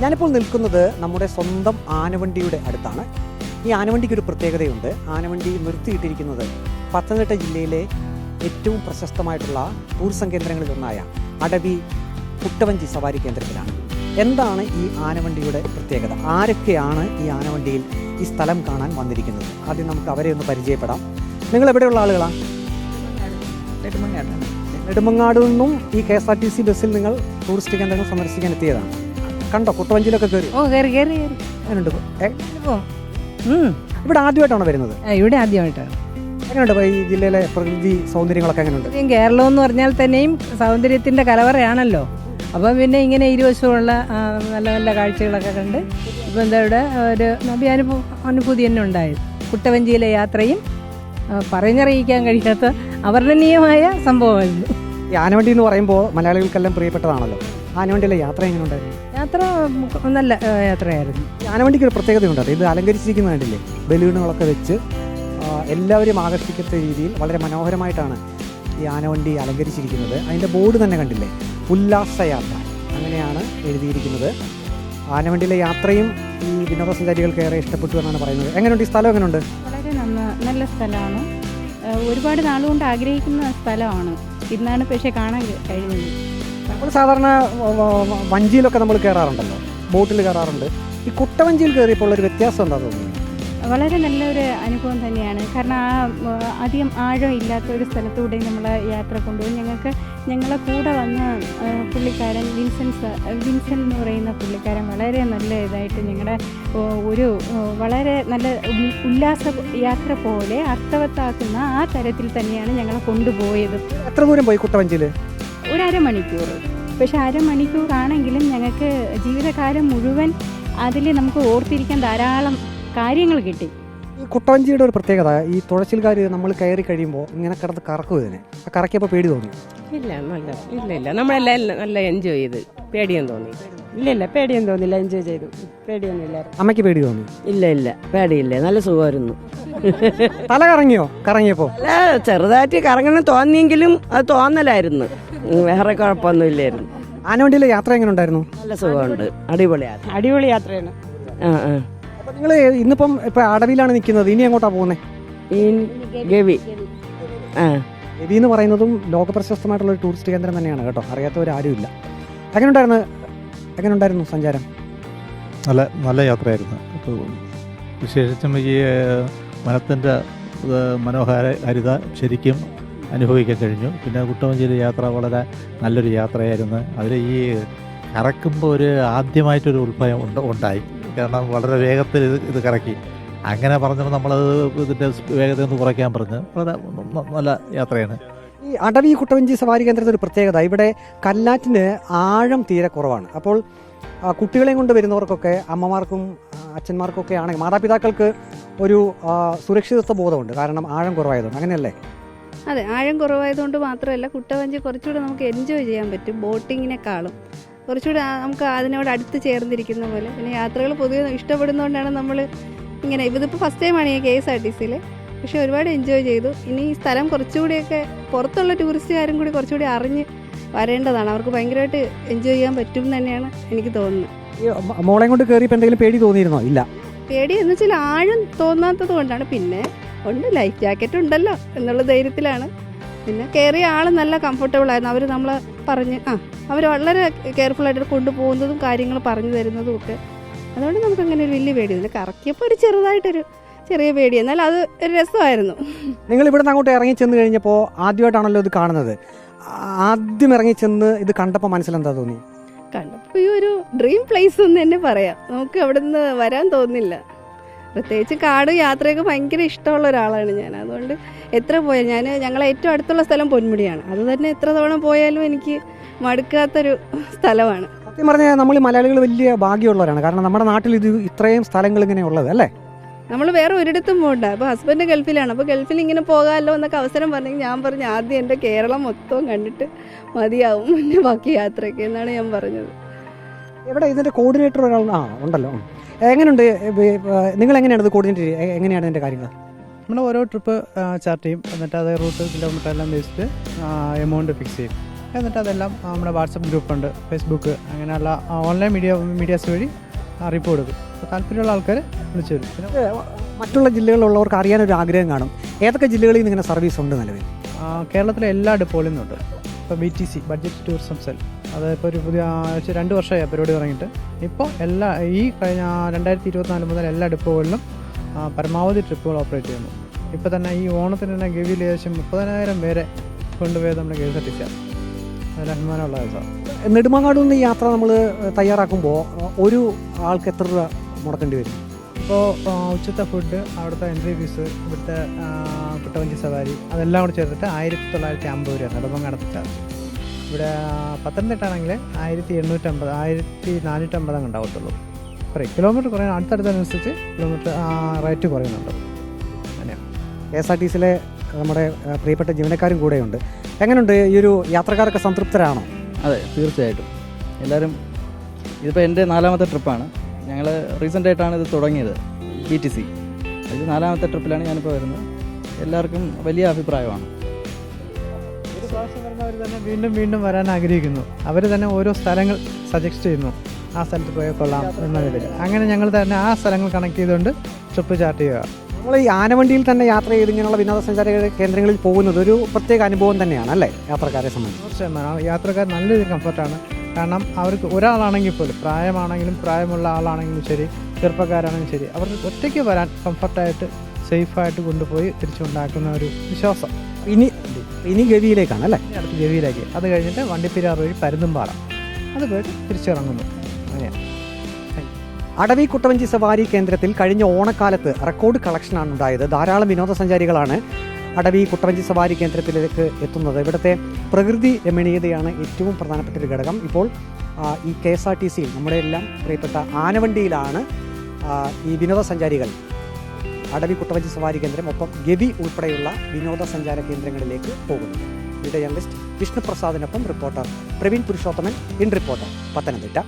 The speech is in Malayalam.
ഞാനിപ്പോൾ നിൽക്കുന്നത് നമ്മുടെ സ്വന്തം ആനവണ്ടിയുടെ അടുത്താണ്. ഈ ആനവണ്ടിക്കൊരു പ്രത്യേകതയുണ്ട്. ആനവണ്ടി നിർത്തിയിട്ടിരിക്കുന്നത് പത്തനംതിട്ട ജില്ലയിലെ ഏറ്റവും പ്രശസ്തമായിട്ടുള്ള ടൂറിസം കേന്ദ്രങ്ങളിലൊന്നായ അടവി കുട്ടവഞ്ചി സവാരി കേന്ദ്രത്തിലാണ്. എന്താണ് ഈ ആനവണ്ടിയുടെ പ്രത്യേകത? ആരൊക്കെയാണ് ഈ ആനവണ്ടിയിൽ ഈ സ്ഥലം കാണാൻ വന്നിരിക്കുന്നത്? ആദ്യം നമുക്ക് അവരെ ഒന്ന് പരിചയപ്പെടാം. നിങ്ങൾ എവിടെയുള്ള ആളുകളാണ്? നെടുമങ്ങാട് നിന്നും ഈ KSRTC ബസ്സിൽ നിങ്ങൾ ടൂറിസ്റ്റ് കേന്ദ്രങ്ങൾ സന്ദർശിക്കാൻ എത്തിയതാണ്. കണ്ടോ കുട്ടവഞ്ചിയിലൊക്കെ കയറി? എങ്ങനെയുണ്ട്? ഇവിടെ ആദ്യമായിട്ടാണോ വരുന്നത്? ഇവിടെ ആദ്യമായിട്ടാണ്. എങ്ങനെയുണ്ട് ഈ ജില്ലയിലെ പ്രകൃതി സൗന്ദര്യങ്ങളൊക്കെ എങ്ങനെയുണ്ട്? കേരളം എന്ന് പറഞ്ഞാൽ തന്നെയും സൗന്ദര്യത്തിന്റെ കലവറയാണല്ലോ. അപ്പം പിന്നെ ഇങ്ങനെ ഇരുവശമുള്ള നല്ല നല്ല കാഴ്ചകളൊക്കെ കണ്ട് ഇപ്പം എന്താ ഇവിടെ ഒരു അനുഭൂതി തന്നെ ഉണ്ടായത്. കുട്ടവഞ്ചിയിലെ യാത്രയും പറഞ്ഞറിയിക്കാൻ കഴിയാത്ത അവർണ്ണനീയമായ സംഭവമായിരുന്നു. ഈ ആനവണ്ടി എന്ന് പറയുമ്പോൾ മലയാളികൾക്കെല്ലാം പ്രിയപ്പെട്ടതാണല്ലോ. ആനവണ്ടിയിലെ യാത്ര എങ്ങനെ ഉണ്ടായിരുന്നു? യാത്ര നല്ല യാത്രയായിരുന്നു. ഈ ആനവണ്ടിക്ക് ഒരു പ്രത്യേകതയുണ്ട്. ഇത് അലങ്കരിച്ചിരിക്കുന്ന കണ്ടില്ലേ? ബലൂണുകളൊക്കെ വെച്ച് എല്ലാവരെയും ആകർഷിക്കത്ത രീതിയിൽ വളരെ മനോഹരമായിട്ടാണ് ഈ ആനവണ്ടി അലങ്കരിച്ചിരിക്കുന്നത്. അതിൻ്റെ ബോർഡ് തന്നെ കണ്ടില്ലേ? ഉല്ലാസയാത്ര അങ്ങനെയാണ് എഴുതിയിരിക്കുന്നത്. ആനവണ്ടിയിലെ യാത്രയും ഈ വിനോദസഞ്ചാരികൾക്ക് ഏറെ ഇഷ്ടപ്പെട്ടു എന്നാണ് പറയുന്നത്. എങ്ങനെയുണ്ട് ഈ സ്ഥലം? എങ്ങനെയുണ്ട്? വളരെ നല്ല സ്ഥലമാണ്. ഒരുപാട് നാളുകൊണ്ട് ആഗ്രഹിക്കുന്ന സ്ഥലമാണ്. ഇന്നാണ് പക്ഷേ കാണാൻ കഴിഞ്ഞത്. നമ്മൾ സാധാരണ വഞ്ചിയിലൊക്കെ നമ്മൾ കയറാറുണ്ടല്ലോ, ബോട്ടിൽ കയറാറുണ്ട്. ഈ കുട്ടവഞ്ചിയിൽ കയറിയപ്പോൾ ഒരു വ്യത്യാസം എന്താ തോന്നുന്നത്? വളരെ നല്ലൊരു അനുഭവം തന്നെയാണ്. കാരണം അധികം ആഴം ഇല്ലാത്ത ഒരു സ്ഥലത്തൂടെ നമ്മളെ യാത്ര കൊണ്ടുപോയി. ഞങ്ങളെ കൂടെ വന്ന പുള്ളിക്കാരൻ വിൻസൻ എന്ന് പറയുന്ന പുള്ളിക്കാരൻ വളരെ നല്ല ഇതായിട്ട് ഞങ്ങളുടെ ഒരു വളരെ നല്ല ഉല്ലാസ യാത്ര പോലെ അർത്ഥവത്താക്കുന്ന ആ തരത്തിൽ തന്നെയാണ് ഞങ്ങളെ കൊണ്ടുപോയത്. എത്ര ദൂരം പോയി കുട്ടവഞ്ചിയിൽ? ഒരു അരമണിക്കൂർ. പക്ഷെ അരമണിക്കൂറാണെങ്കിലും ഞങ്ങൾക്ക് ജീവിതകാലം മുഴുവൻ അതിൽ നമുക്ക് ഓർത്തിരിക്കാൻ ധാരാളം കാര്യങ്ങൾ കിട്ടി. ഈ കുട്ടവഞ്ചിയുടെ ഒരു പ്രത്യേകത, ഈ തുഴച്ചിൽക്കാർ നമ്മൾ കയറി കഴിയുമ്പോൾ ഇങ്ങനെ കിടന്ന് കറക്കും. ഇതിനെ കറക്കിയപ്പോൾ പേടി തോന്നി? ഇല്ല നമ്മളെല്ലാം നല്ല എൻജോയ് ചെയ്ത്. പേടിയൊന്നും തോന്നി? ഇല്ല പേടിയൊന്നും തോന്നില്ല. എൻജോയ് ചെയ്തു. പേടിയൊന്നുമില്ല. അമ്മയ്ക്ക് പേടി തോന്നി? ഇല്ല പേടിയില്ല. നല്ല സുഖമായിരുന്നു. തല കറങ്ങിയോ കറങ്ങിയപ്പോൾ? ചെറുതായിട്ട് കറങ്ങണം തോന്നിയെങ്കിലും അത് തോന്നലായിരുന്നു. വേറെ കുഴപ്പമൊന്നുമില്ലായിരുന്നു. ആനവണ്ടിയിലെ യാത്ര എങ്ങനെ ഉണ്ടായിരുന്നു? നല്ല സുഖമുണ്ട്. അടിപൊളി യാത്രയാണ്. നിങ്ങൾ ഇന്നിപ്പം ഇപ്പൊ അടവിയിലാണ് നിൽക്കുന്നത്. ഇനി എങ്ങോട്ടാ പോകുന്നത്? ഗവി. ഗവി എന്ന് പറയുന്നതും ലോകപ്രശസ്തമായിട്ടുള്ള ഒരു ടൂറിസ്റ്റ് കേന്ദ്രം തന്നെയാണ് കേട്ടോ. അറിയാത്തവരാരുമില്ല. എങ്ങനെ ഉണ്ടായിരുന്നു സഞ്ചാരം? നല്ല യാത്രയായിരുന്നു. വിശേഷിച്ചും ഈ വനത്തിൻ്റെ മനോഹാരിത ശരിക്കും അനുഭവിക്കാൻ കഴിഞ്ഞു. പിന്നെ കുട്ടവഞ്ചിയിലെ യാത്ര വളരെ നല്ലൊരു യാത്രയായിരുന്നു. അതിൽ ഈ കറക്കുമ്പോൾ ഒരു ആദ്യമായിട്ടൊരു ഉത്ഭവം ഉണ്ടായി. കാരണം വളരെ വേഗത്തിൽ ഇത് കറക്കി. അങ്ങനെ പറഞ്ഞപ്പോൾ നമ്മളത് ഇതിൻ്റെ വേഗത ഒന്ന് കുറയ്ക്കാൻ പറഞ്ഞ് വളരെ നല്ല യാത്രയാണ്. ഈ അടവി കുട്ടവഞ്ചി സവാരി കേന്ദ്രത്തിൽ ഒരു പ്രത്യേകത, ഇവിടെ കല്ലാറ്റിന് ആഴം തീരെ കുറവാണ്. അപ്പോൾ കുട്ടികളെയും കൊണ്ട് വരുന്നവർക്കൊക്കെ, അമ്മമാർക്കും അച്ഛന്മാർക്കൊക്കെ ആണെങ്കിൽ, മാതാപിതാക്കൾക്ക് ഒരു സുരക്ഷിതത്വ ബോധമുണ്ട്. കാരണം ആഴം കുറവായതുകൊണ്ട്. അങ്ങനെയല്ലേ? അതെ, ആഴം കുറവായതുകൊണ്ട് മാത്രമല്ല, കുട്ടവഞ്ചി കുറച്ചുകൂടെ നമുക്ക് എൻജോയ് ചെയ്യാൻ പറ്റും. ബോട്ടിങ്ങിനെക്കാളും കുറച്ചുകൂടി നമുക്ക് അതിനോട് അടുത്ത് ചേർന്നിരിക്കുന്ന പോലെ. പിന്നെ യാത്രകൾ പൊതുവെ ഇഷ്ടപ്പെടുന്നതുകൊണ്ടാണ് നമ്മൾ ഇങ്ങനെ. ഇതിപ്പോൾ ഫസ്റ്റ് ടൈമാണ് ഈ KSRTCയിൽ. പക്ഷേ ഒരുപാട് എൻജോയ് ചെയ്തു. ഇനി ഈ സ്ഥലം കുറച്ചുകൂടിയൊക്കെ പുറത്തുള്ള ടൂറിസ്റ്റുകാരും കൂടി കുറച്ചുകൂടി അറിഞ്ഞ് വരേണ്ടതാണ്. അവർക്ക് ഭയങ്കരമായിട്ട് എൻജോയ് ചെയ്യാൻ പറ്റും എന്ന് തന്നെയാണ് എനിക്ക് തോന്നുന്നത്. ഈ മോളെ കൊണ്ട് കയറിയപ്പോൾ എന്തെങ്കിലും പേടി തോന്നിയിരുന്നോ? ഇല്ല. പേടി എന്ന് വെച്ചാൽ ആഴം തോന്നാത്തത് കൊണ്ടാണ്. പിന്നെ ലൈഫ് ജാക്കറ്റ് ഉണ്ടല്ലോ എന്നുള്ള ധൈര്യത്തിലാണ്. പിന്നെ കയറിയ ആൾ നല്ല കംഫർട്ടബിൾ ആയിരുന്നു. അവർ നമ്മളെ പറഞ്ഞ് അവർ വളരെ കെയർഫുള്ളായിട്ട് കൊണ്ടുപോകുന്നതും കാര്യങ്ങൾ പറഞ്ഞു തരുന്നതും ഒക്കെ. അതുകൊണ്ട് നമുക്ക് അങ്ങനെ ഒരു വലിയ പേടിയില്ല. കറക്കിയപ്പോൾ ഒരു ചെറിയ പേടി, എന്നാൽ അത് ഒരു രസമായിരുന്നു. നിങ്ങൾ ഇവിടെ നിന്ന് അങ്ങോട്ട് ഇറങ്ങി ചെന്ന് കഴിഞ്ഞപ്പോൾ ആദ്യമായിട്ടാണല്ലോ ഇത് കാണുന്നത്. ആദ്യം ഇറങ്ങി ചെന്ന് ഇത് കണ്ടപ്പോൾ മനസ്സിലെന്താ തോന്നി? കണ്ടപ്പോൾ ഈ ഒരു ഡ്രീം പ്ലേസ് എന്ന് തന്നെ പറയാം. നമുക്ക് അവിടെ നിന്ന് വരാൻ തോന്നില്ല. പ്രത്യേകിച്ച് കാട് യാത്രയൊക്കെ ഭയങ്കര ഇഷ്ടമുള്ള ഒരാളാണ് ഞാൻ. അതുകൊണ്ട് എത്ര പോയാൽ ഞങ്ങളെ ഏറ്റവും അടുത്തുള്ള സ്ഥലം പൊന്മുടിയാണ്. അത് തന്നെ എത്ര തവണ പോയാലും എനിക്ക് മടുക്കാത്തൊരു സ്ഥലമാണ്. സത്യം പറഞ്ഞാൽ നമ്മൾ മലയാളികൾ വലിയ ഭാഗ്യമുള്ളവരാണ്. കാരണം നമ്മുടെ നാട്ടിൽ ഇത് ഇത്രയും സ്ഥലങ്ങൾ ഇങ്ങനെ ഉള്ളത് അല്ലേ? നമ്മൾ വേറെ ഒരിടത്തും പോകണ്ട. അപ്പോൾ ഹസ്ബൻഡ് ഗൾഫിലാണ്. അപ്പോൾ ഗൾഫിൽ ഇങ്ങനെ പോകാമല്ലോ എന്നൊക്കെ അവസരം പറഞ്ഞെങ്കിൽ ഞാൻ പറഞ്ഞു ആദ്യം എൻ്റെ കേരളം മൊത്തവും കണ്ടിട്ട് മതിയാവും പിന്നെ ബാക്കി യാത്രയൊക്കെ എന്നാണ് ഞാൻ പറഞ്ഞത്. ഇവിടെ ഇതിൻ്റെ കോർഡിനേറ്റർ ഒരാൾ ഉണ്ടല്ലോ. എങ്ങനെയുണ്ട്? നിങ്ങൾ എങ്ങനെയാണ് ഇത് കോർഡിനേറ്റ് ചെയ്യുക? എങ്ങനെയാണ് ഇതിൻ്റെ കാര്യങ്ങൾ? നമ്മൾ ഓരോ ട്രിപ്പ് ചാർട്ട് ചെയ്യും. എന്നിട്ട് അത് റൂട്ട് കിലോമീറ്റർ എല്ലാം വെച്ചിട്ട് എമൗണ്ട് ഫിക്സ് ചെയ്യും. എന്നിട്ട് അതെല്ലാം നമ്മുടെ വാട്സപ്പ് ഗ്രൂപ്പുണ്ട്, ഫേസ്ബുക്ക്, അങ്ങനെയുള്ള ഓൺലൈൻ മീഡിയാസ് വഴി അറിയിപ്പ് കൊടുക്കും. അപ്പോൾ താല്പര്യമുള്ള ആൾക്കാർ വിളിച്ചു വരും. പിന്നെ മറ്റുള്ള ജില്ലകളിലുള്ളവർക്ക് അറിയാനൊരു ആഗ്രഹം കാണും, ഏതൊക്കെ ജില്ലകളിൽ നിന്ന് ഇങ്ങനെ സർവീസ് ഉണ്ട് നിലവിൽ? കേരളത്തിലെ എല്ലാ ഡിപ്പോകളിൽ നിന്നുണ്ട്. ഇപ്പോൾ BTC, ബഡ്ജറ്റ് ടൂറിസം സെൽ, അത് ഇപ്പോൾ ഒരു പുതിയ 2 വർഷമായി പരിപാടി തുടങ്ങിയിട്ട്. ഇപ്പോൾ ഈ കഴിഞ്ഞ 2024 മുതൽ എല്ലാ ഡിപ്പോകളിലും പരമാവധി ട്രിപ്പുകൾ ഓപ്പറേറ്റ് ചെയ്യുന്നു. ഇപ്പോൾ തന്നെ ഈ ഓണത്തിന് തന്നെ ഗവിയിൽ ഏകദേശം 30,000 പേരെ കൊണ്ടുപോയത് നമ്മുടെ KSRTC ആണ്. അതിൽ അഭിമാനമുള്ള കേസാണ്. നെടുമങ്ങാട് നിന്ന് ഈ യാത്ര നമ്മൾ തയ്യാറാക്കുമ്പോൾ ഒരു ആൾക്ക് എത്ര രൂപ മുടക്കേണ്ടി വരും? ഇപ്പോൾ ഉച്ചത്തെ ഫുഡ്, അവിടുത്തെ എൻട്രി ഫീസ്, ഇവിടുത്തെ കുട്ടവഞ്ചി സവാരി, അതെല്ലാം കൂടെ ചേർത്തിട്ട് 1950 രൂപയാണ് നെടുമങ്ങാടത്തെ ചാർജ്. ഇവിടെ പത്തനംതിട്ടാണെങ്കിൽ 1850, 1450 ഉണ്ടാവത്തുള്ളൂ. കുറേ കിലോമീറ്റർ കുറയാൻ അടുത്തടുത്തനുസരിച്ച് കിലോമീറ്റർ റേറ്റ് കുറയുന്നുണ്ട്. അങ്ങനെയാണ്. KSRTCയിലെ നമ്മുടെ പ്രിയപ്പെട്ട ജീവനക്കാരും കൂടെയുണ്ട്. എങ്ങനെയുണ്ട് ഈ ഒരു യാത്രക്കാരൊക്കെ സംതൃപ്തരാണോ? അതെ, തീർച്ചയായിട്ടും. എല്ലാവരും, ഇതിപ്പോൾ എൻ്റെ 4ാമത്തെ ട്രിപ്പാണ്. ഞങ്ങൾ റീസെൻ്റായിട്ടാണ് ഇത് തുടങ്ങിയത്, BTC. ഇത് 4ാമത്തെ ട്രിപ്പിലാണ് ഞാനിപ്പോൾ വരുന്നത്. എല്ലാവർക്കും വലിയ അഭിപ്രായമാണ്. ഒരു പ്രാവശ്യം വരുന്നവർ തന്നെ വീണ്ടും വീണ്ടും വരാൻ ആഗ്രഹിക്കുന്നു. അവർ തന്നെ ഓരോ സ്ഥലങ്ങൾ സജസ്റ്റ് ചെയ്യുന്നു, ആ സ്ഥലത്ത് പോയാൽ കൊള്ളാം എന്ന രീതിയിൽ. അങ്ങനെ ഞങ്ങൾ തന്നെ ആ സ്ഥലങ്ങൾ കണക്ട് ചെയ്തുകൊണ്ട് ട്രിപ്പ് ചാർട്ട് ചെയ്യുക. നമ്മൾ ഈ ആനവണ്ടിയിൽ തന്നെ യാത്ര ചെയ്ത് ഇങ്ങനെയുള്ള വിനോദസഞ്ചാര കേന്ദ്രങ്ങളിൽ പോകുന്നത് ഒരു പ്രത്യേക അനുഭവം തന്നെയാണ് അല്ലേ യാത്രക്കാരെ സംബന്ധിച്ച്? 100% യാത്രക്കാർ നല്ല രീതിയിൽ കംഫർട്ടാണ്. കാരണം അവർക്ക് ഒരാളാണെങ്കിൽ പോലും, പ്രായമാണെങ്കിലും പ്രായമുള്ള ആളാണെങ്കിലും ശരി, ചെറുപ്പക്കാരാണെങ്കിലും ശരി, അവർക്ക് ഒറ്റയ്ക്ക് വരാൻ കംഫർട്ടായിട്ട് സേഫായിട്ട് കൊണ്ടുപോയി തിരിച്ചുണ്ടാക്കുന്ന ഒരു വിശ്വാസം. ഇനി ഗവിയിലേക്കാണ് അല്ലേ? അടുത്ത് ഗവിയിലേക്ക്, അത് കഴിഞ്ഞിട്ട് വണ്ടിപ്പെരിയാർ വഴി പരുന്തുംപാറ, അത് പോയിട്ട് തിരിച്ചിറങ്ങുന്നു. അങ്ങനെയാണ്. അടവി കുട്ടവഞ്ചി സവാരി കേന്ദ്രത്തിൽ കഴിഞ്ഞ ഓണക്കാലത്ത് റെക്കോർഡ് കളക്ഷനാണ് ഉണ്ടായത്. ധാരാളം വിനോദസഞ്ചാരികളാണ് അടവി കുട്ടവഞ്ചി സവാരി കേന്ദ്രത്തിലേക്ക് എത്തുന്നത്. ഇവിടുത്തെ പ്രകൃതി രമണീയതയാണ് ഏറ്റവും പ്രധാനപ്പെട്ട ഒരു ഘടകം. ഇപ്പോൾ ഈ KSRTCയിൽ നമ്മുടെ എല്ലാം പ്രിയപ്പെട്ട ആനവണ്ടിയിലാണ് ഈ വിനോദസഞ്ചാരികൾ അടവി കുട്ടവഞ്ചി സവാരി കേന്ദ്രം, ഒപ്പം ഗവി ഉൾപ്പെടെയുള്ള വിനോദസഞ്ചാര കേന്ദ്രങ്ങളിലേക്ക് പോകുന്നത്. വീഡിയോ ജേർണലിസ്റ്റ് വിഷ്ണുപ്രസാദിനൊപ്പം reporter Praveen Purushothaman, in reporter, Pathanamthitta.